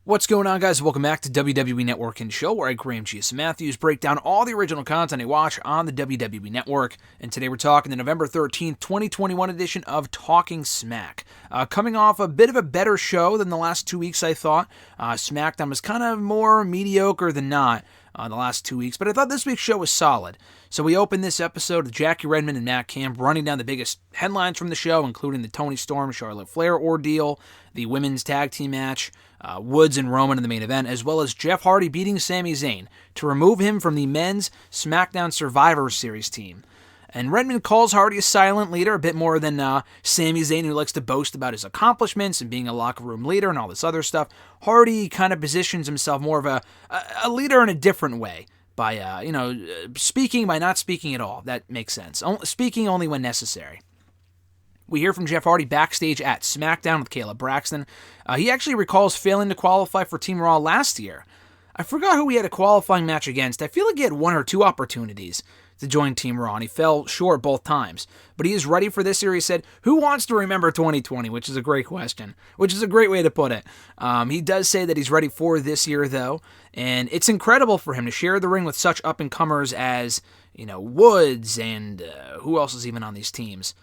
What's going on, guys? Welcome back to WWE Network and Show, where I, Graham G.S. Matthews, break down all the original content I watch on the WWE Network. And today we're talking the November 13th, 2021 edition of Talking Smack. Coming off a bit of a better show than the last 2 weeks, I thought. SmackDown was kind of more mediocre than not the last 2 weeks, but I thought this week's show was solid. So we opened this episode with Jackie Redmond and Matt Camp running down the biggest headlines from the show, including the Toni Storm, Charlotte Flair ordeal, the women's tag team match, Woods and Roman in the main event, as well as Jeff Hardy beating Sami Zayn to remove him from the men's SmackDown Survivor Series team. And Redmond calls Hardy a silent leader, a bit more than Sami Zayn, who likes to boast about his accomplishments and being a locker room leader and all this other stuff. Hardy kind of positions himself more of a leader in a different way by, speaking by not speaking at all. That makes sense. Speaking only when necessary. We hear from Jeff Hardy backstage at SmackDown with Kayla Braxton. He actually recalls failing to qualify for Team Raw last year. I forgot who he had a qualifying match against. I feel like he had one or two opportunities to join Team Raw, and he fell short both times. But he is ready for this year. He said, who wants to remember 2020? Which is a great question, which is a great way to put it. He does say that he's ready for this year, though, and it's incredible for him to share the ring with such up-and-comers as, Woods, and who else is even on these teams?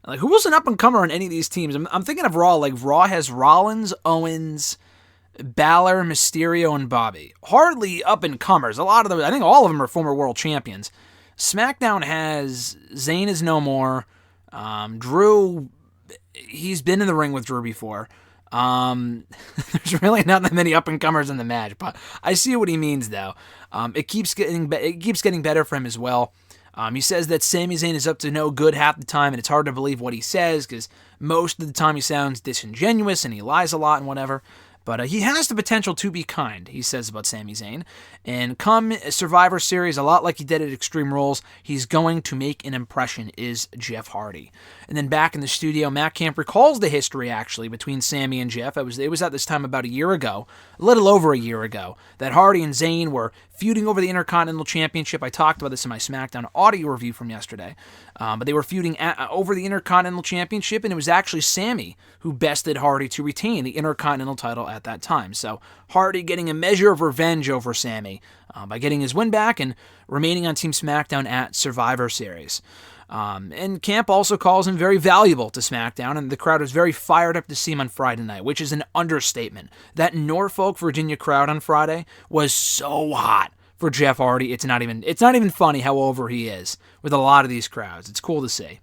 Like, who was an up-and-comer on any of these teams? I'm thinking of Raw. Like, Raw has Rollins, Owens, Balor, Mysterio, and Bobby. Hardly up-and-comers. A lot of them, I think all of them are former world champions. SmackDown has Zayn is no more. Drew, he's been in the ring with Drew before. There's really not that many up-and-comers in the match, but I see what he means, though. It keeps getting better for him as well. He says that Sami Zayn is up to no good half the time, and it's hard to believe what he says, because most of the time he sounds disingenuous, and he lies a lot and whatever. But he has the potential to be kind, he says about Sami Zayn. And come Survivor Series, a lot like he did at Extreme Rules, he's going to make an impression, is Jeff Hardy. And then back in the studio, Matt Camp recalls the history, actually, between Sami and Jeff. It was at this time about a year ago, a little over a year ago, that Hardy and Zayn were feuding over the Intercontinental Championship. I talked about this in my SmackDown audio review from yesterday. But they were feuding over the Intercontinental Championship, and it was actually Sami who bested Hardy to retain the Intercontinental title at that time. So Hardy getting a measure of revenge over Sami by getting his win back and remaining on Team SmackDown at Survivor Series. And Camp also calls him very valuable to SmackDown, and the crowd was very fired up to see him on Friday night, which is an understatement. That Norfolk, Virginia crowd on Friday was so hot for Jeff Hardy. It's not even funny how over he is with a lot of these crowds. It's cool to see.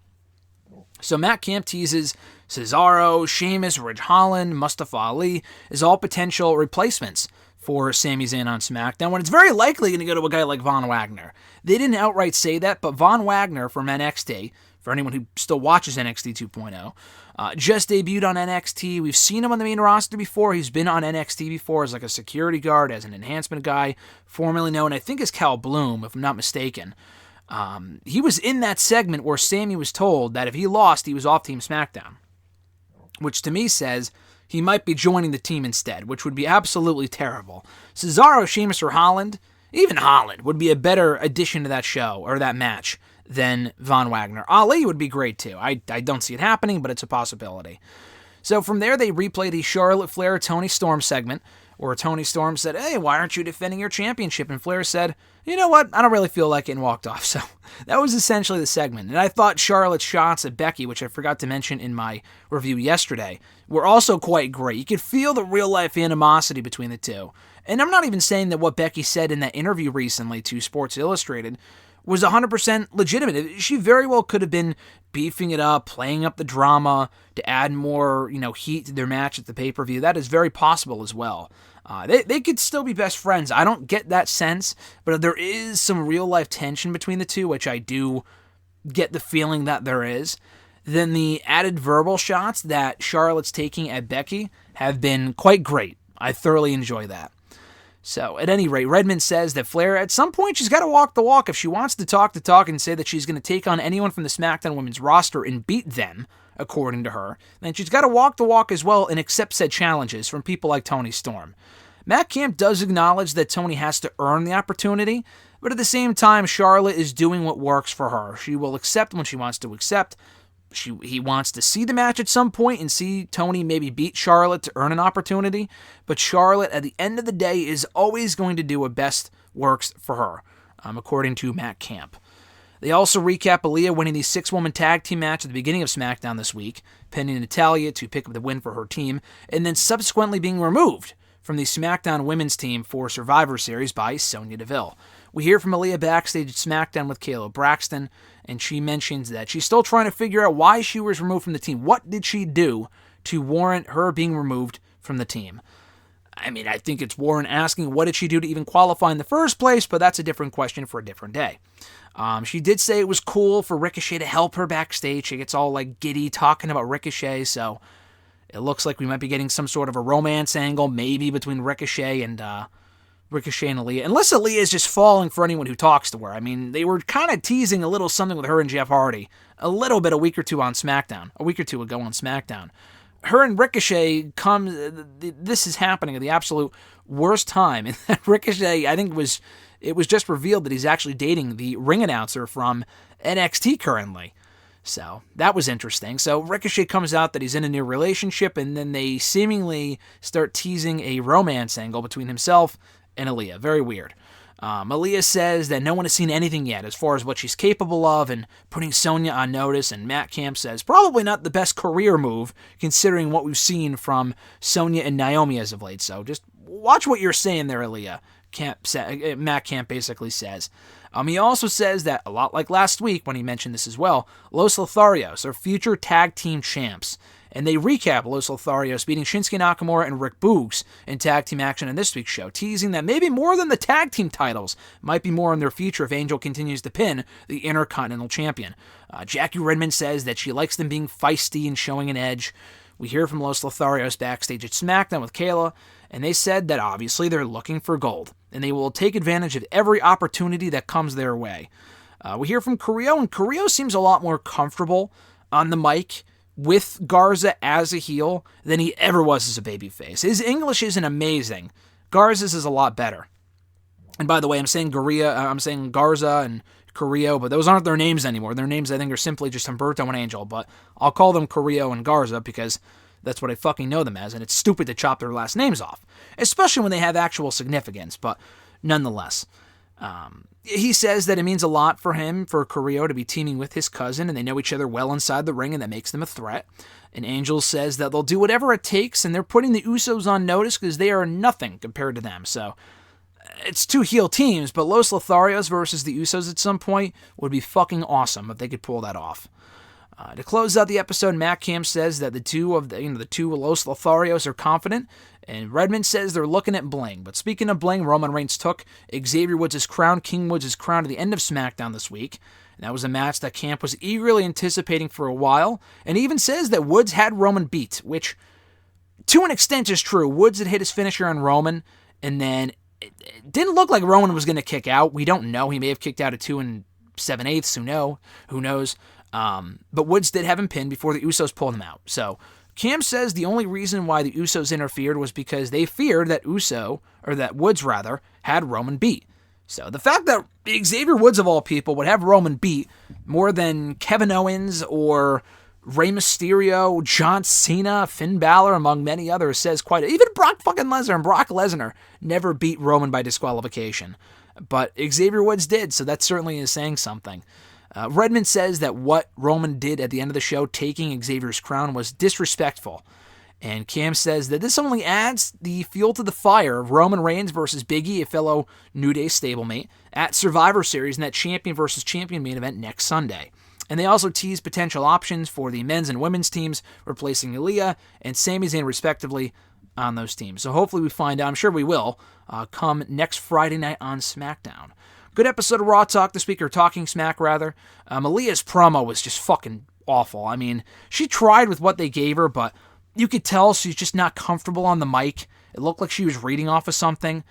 So Matt Camp teases Cesaro, Sheamus, Ridge Holland, Mustafa Ali as all potential replacements for Sami Zayn on SmackDown, when it's very likely going to go to a guy like Von Wagner. They didn't outright say that, but Von Wagner from NXT, for anyone who still watches NXT 2.0, just debuted on NXT. We've seen him on the main roster before. He's been on NXT before as like a security guard, as an enhancement guy, formerly known, I think, as Cal Bloom, if I'm not mistaken. He was in that segment where Sami was told that if he lost, he was off Team SmackDown, which to me says he might be joining the team instead, which would be absolutely terrible. Cesaro, Sheamus, or Holland, even Holland, would be a better addition to that show, or that match, than Von Wagner. Ali would be great too. I don't see it happening, but it's a possibility. So from there, they replay the Charlotte Flair Toni Storm segment, where Toni Storm said, hey, why aren't you defending your championship? And Flair said, you know what, I don't really feel like it, and walked off. So that was essentially the segment. And I thought Charlotte's shots at Becky, which I forgot to mention in my review yesterday, were also quite great. You could feel the real-life animosity between the two. And I'm not even saying that what Becky said in that interview recently to Sports Illustrated was 100% legitimate. She very well could have been beefing it up, playing up the drama to add more, heat to their match at the pay-per-view. That is very possible as well. They could still be best friends. I don't get that sense, but there is some real-life tension between the two, which I do get the feeling that there is. Then the added verbal shots that Charlotte's taking at Becky have been quite great. I thoroughly enjoy that. So, at any rate, Redmond says that Flair, at some point, she's got to walk the walk. If she wants to talk the talk and say that she's going to take on anyone from the SmackDown women's roster and beat them, according to her, then she's got to walk the walk as well and accept said challenges from people like Toni Storm. Matt Camp does acknowledge that Toni has to earn the opportunity, but at the same time, Charlotte is doing what works for her. She will accept when she wants to accept, he wants to see the match at some point and see Toni maybe beat Charlotte to earn an opportunity, but Charlotte, at the end of the day, is always going to do what best works for her, according to Matt Camp. They also recap Aaliyah winning the 6-woman tag team match at the beginning of SmackDown this week, pinning Natalya to pick up the win for her team, and then subsequently being removed from the SmackDown women's team for Survivor Series by Sonya Deville. We hear from Aaliyah backstage at SmackDown with Kayla Braxton, and she mentions that she's still trying to figure out why she was removed from the team. What did she do to warrant her being removed from the team? I mean, I think it's Warren asking what did she do to even qualify in the first place, but that's a different question for a different day. She did say it was cool for Ricochet to help her backstage. She gets all like giddy talking about Ricochet, so it looks like we might be getting some sort of a romance angle, maybe between Ricochet and Aaliyah. Unless Aaliyah is just falling for anyone who talks to her. I mean, they were kind of teasing a little something with her and Jeff Hardy a little bit a week or two ago on SmackDown. Her and Ricochet this is happening at the absolute worst time. And Ricochet, I think it was just revealed that he's actually dating the ring announcer from NXT currently. So that was interesting. So Ricochet comes out that he's in a new relationship, and then they seemingly start teasing a romance angle between himself and Aaliyah. Very weird. Aaliyah says that no one has seen anything yet as far as what she's capable of and putting Sonya on notice, and Matt Camp says probably not the best career move considering what we've seen from Sonya and Naomi as of late. So just watch what you're saying there, Aaliyah. Matt Camp basically says. He also says that, a lot like last week when he mentioned this as well, Los Lotharios are future tag team champs. And they recap Los Lotharios beating Shinsuke Nakamura and Rick Boogs in tag team action in this week's show, teasing that maybe more than the tag team titles might be more in their future if Angel continues to pin the Intercontinental Champion. Jackie Redmond says that she likes them being feisty and showing an edge. We hear from Los Lotharios backstage at SmackDown with Kayla, and they said that obviously they're looking for gold, and they will take advantage of every opportunity that comes their way. We hear from Carrillo, and Carrillo seems a lot more comfortable on the mic with Garza as a heel than he ever was as a babyface. His English isn't amazing. Garza's is a lot better. And by the way, I'm saying Garza and Carrillo, but those aren't their names anymore. Their names, I think, are simply just Humberto and Angel, but I'll call them Carrillo and Garza because that's what I fucking know them as, and it's stupid to chop their last names off, especially when they have actual significance, but nonetheless. He says that it means a lot for him, for Carrillo, to be teaming with his cousin, and they know each other well inside the ring, and that makes them a threat. And Angel says that they'll do whatever it takes, and they're putting the Usos on notice because they are nothing compared to them. So it's two heel teams, but Los Lotharios versus the Usos at some point would be fucking awesome if they could pull that off. To close out the episode, Matt Camp says that the two Los Lotharios are confident, and Redmond says they're looking at bling. But speaking of bling, Roman Reigns took Xavier Woods' crown, King Woods' crown, at the end of SmackDown this week. And that was a match that Camp was eagerly anticipating for a while, and he even says that Woods had Roman beat, which to an extent is true. Woods had hit his finisher on Roman, and then it didn't look like Roman was going to kick out. We don't know. He may have kicked out at 2 7/8. Who knows? But Woods did have him pinned before the Usos pulled him out. So Cam says the only reason why the Usos interfered was because they feared that Woods had Roman beat. So the fact that Xavier Woods of all people would have Roman beat more than Kevin Owens or Rey Mysterio, John Cena, Finn Balor, among many others, says quite even Brock fucking Lesnar, and Brock Lesnar never beat Roman by disqualification. But Xavier Woods did, so that certainly is saying something. Redmond says that what Roman did at the end of the show, taking Xavier's crown, was disrespectful. And Cam says that this only adds the fuel to the fire of Roman Reigns versus Big E, a fellow New Day stablemate, at Survivor Series in that champion versus champion main event next Sunday. And they also tease potential options for the men's and women's teams, replacing Aaliyah and Sami Zayn respectively on those teams. So hopefully we find out, I'm sure we will, come next Friday night on SmackDown. Good episode of Raw Talk this week, or Talking Smack, rather. Aaliyah's promo was just fucking awful. I mean, she tried with what they gave her, but you could tell she's just not comfortable on the mic. It looked like she was reading off of something.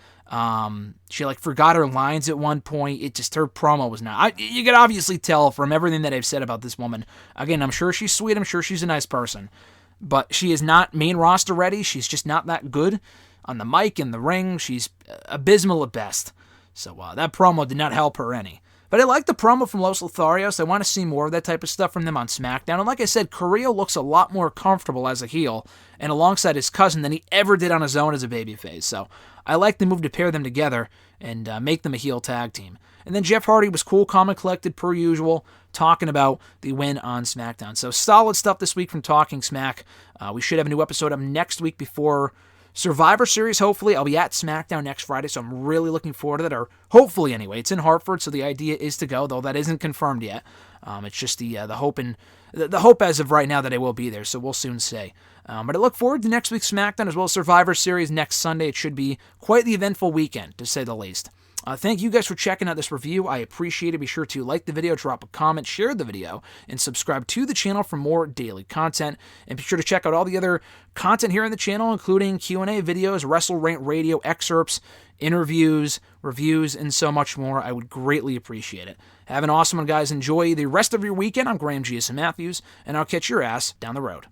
She forgot her lines at one point. Her promo was not. You could obviously tell from everything that I've said about this woman. Again, I'm sure she's sweet. I'm sure she's a nice person. But she is not main roster ready. She's just not that good on the mic, in the ring. She's abysmal at best. So that promo did not help her any. But I like the promo from Los Lotharios. I want to see more of that type of stuff from them on SmackDown. And like I said, Carrillo looks a lot more comfortable as a heel and alongside his cousin than he ever did on his own as a babyface. So I like the move to pair them together and make them a heel tag team. And then Jeff Hardy was cool, calm, and collected per usual, talking about the win on SmackDown. So solid stuff this week from Talking Smack. We should have a new episode up next week before Survivor Series, hopefully. I'll be at SmackDown next Friday, so I'm really looking forward to that, or hopefully anyway. It's in Hartford, so the idea is to go, though that isn't confirmed yet. It's just the hope the hope as of right now that I will be there, so we'll soon say. But I look forward to next week's SmackDown as well as Survivor Series next Sunday. It should be quite the eventful weekend, to say the least. Thank you guys for checking out this review. I appreciate it. Be sure to like the video, drop a comment, share the video, and subscribe to the channel for more daily content. And be sure to check out all the other content here on the channel, including Q&A videos, WrestleRant radio excerpts, interviews, reviews, and so much more. I would greatly appreciate it. Have an awesome one, guys. Enjoy the rest of your weekend. I'm Graham G.S. Matthews, and I'll catch your ass down the road.